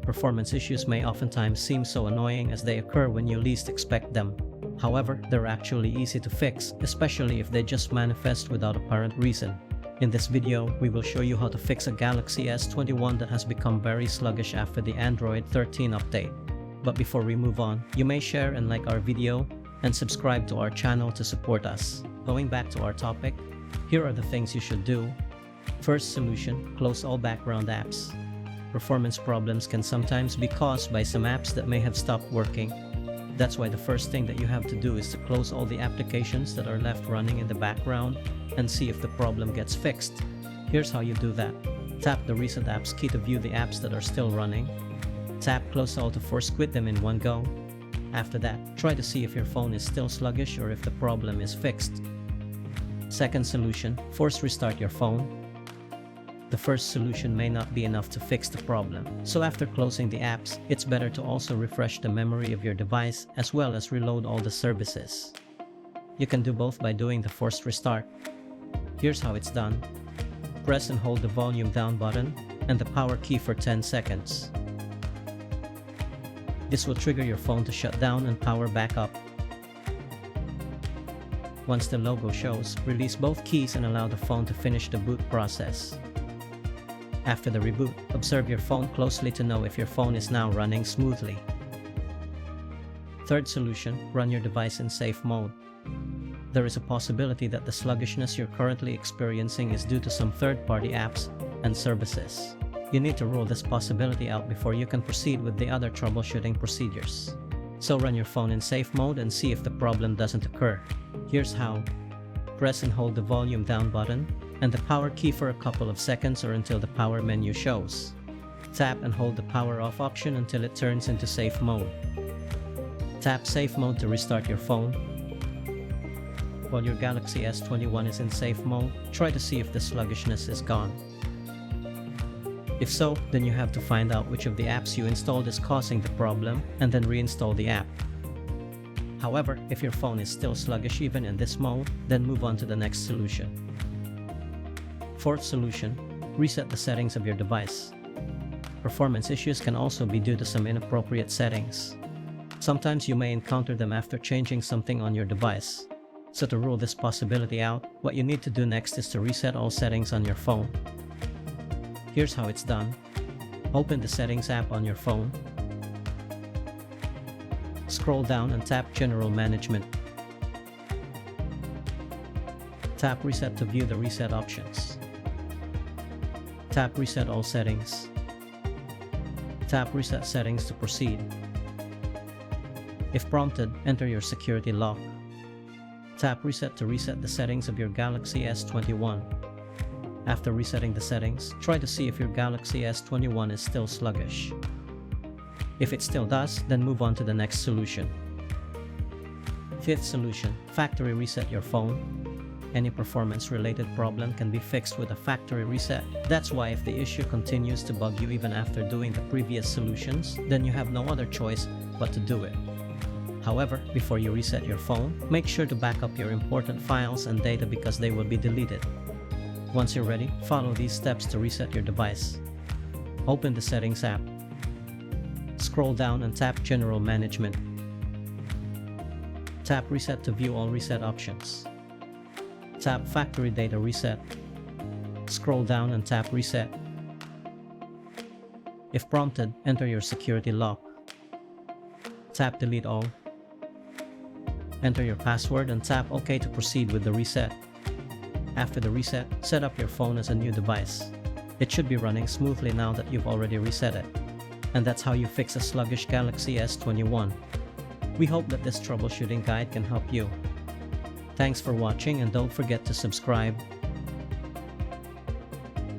Performance issues may oftentimes seem so annoying as they occur when you least expect them. However, they're actually easy to fix, especially if they just manifest without apparent reason. In this video, we will show you how to fix a Galaxy S21 that has become very sluggish after the Android 13 update. But before we move on, you may share and like our video and subscribe to our channel to support us. Going back to our topic, here are the things you should do. First solution, close all background apps. Performance problems can sometimes be caused by some apps that may have stopped working. That's why the first thing that you have to do is to close all the applications that are left running in the background and see if the problem gets fixed. Here's how you do that. Tap the Recent Apps key to view the apps that are still running. Tap Close All to force quit them in one go. After that, try to see if your phone is still sluggish or if the problem is fixed. Second solution, force restart your phone. The first solution may not be enough to fix the problem, so after closing the apps, it's better to also refresh the memory of your device as well as reload all the services. You can do both by doing the forced restart. Here's how it's done. Press and hold the volume down button and the power key for 10 seconds. This will trigger your phone to shut down and power back up. Once the logo shows, release both keys and allow the phone to finish the boot process. After the reboot, observe your phone closely to know if your phone is now running smoothly. Third solution, run your device in safe mode. There is a possibility that the sluggishness you're currently experiencing is due to some third-party apps and services. You need to rule this possibility out before you can proceed with the other troubleshooting procedures. So run your phone in safe mode and see if the problem doesn't occur. Here's how. Press and hold the volume down button and the power key for a couple of seconds or until the power menu shows. Tap and hold the power off option until it turns into safe mode. Tap safe mode to restart your phone. While your Galaxy S21 is in safe mode, try to see if the sluggishness is gone. If so, then you have to find out which of the apps you installed is causing the problem and then reinstall the app. However, if your phone is still sluggish even in this mode, then move on to the next solution. Fourth solution, reset the settings of your device. Performance issues can also be due to some inappropriate settings. Sometimes you may encounter them after changing something on your device. So to rule this possibility out, what you need to do next is to reset all settings on your phone. Here's how it's done. Open the Settings app on your phone. Scroll down and tap General Management. Tap Reset to view the reset options. Tap Reset all settings. Tap Reset settings to proceed. If prompted, enter your security lock. Tap Reset to reset the settings of your Galaxy S21. After resetting the settings, try to see if your Galaxy S21 is still sluggish. If it still does, then move on to the next solution. Fifth solution, factory reset your phone. Any performance-related problem can be fixed with a factory reset. That's why if the issue continues to bug you even after doing the previous solutions, then you have no other choice but to do it. However, before you reset your phone, make sure to back up your important files and data because they will be deleted. Once you're ready, follow these steps to reset your device. Open the Settings app. Scroll down and tap General Management. Tap Reset to view all reset options. Tap Factory Data Reset. Scroll down and tap Reset. If prompted, enter your security lock. Tap Delete All. Enter your password and tap OK to proceed with the reset. After the reset, set up your phone as a new device. It should be running smoothly now that you've already reset it. And that's how you fix a sluggish Galaxy S21. We hope that this troubleshooting guide can help you. Thanks for watching and don't forget to subscribe.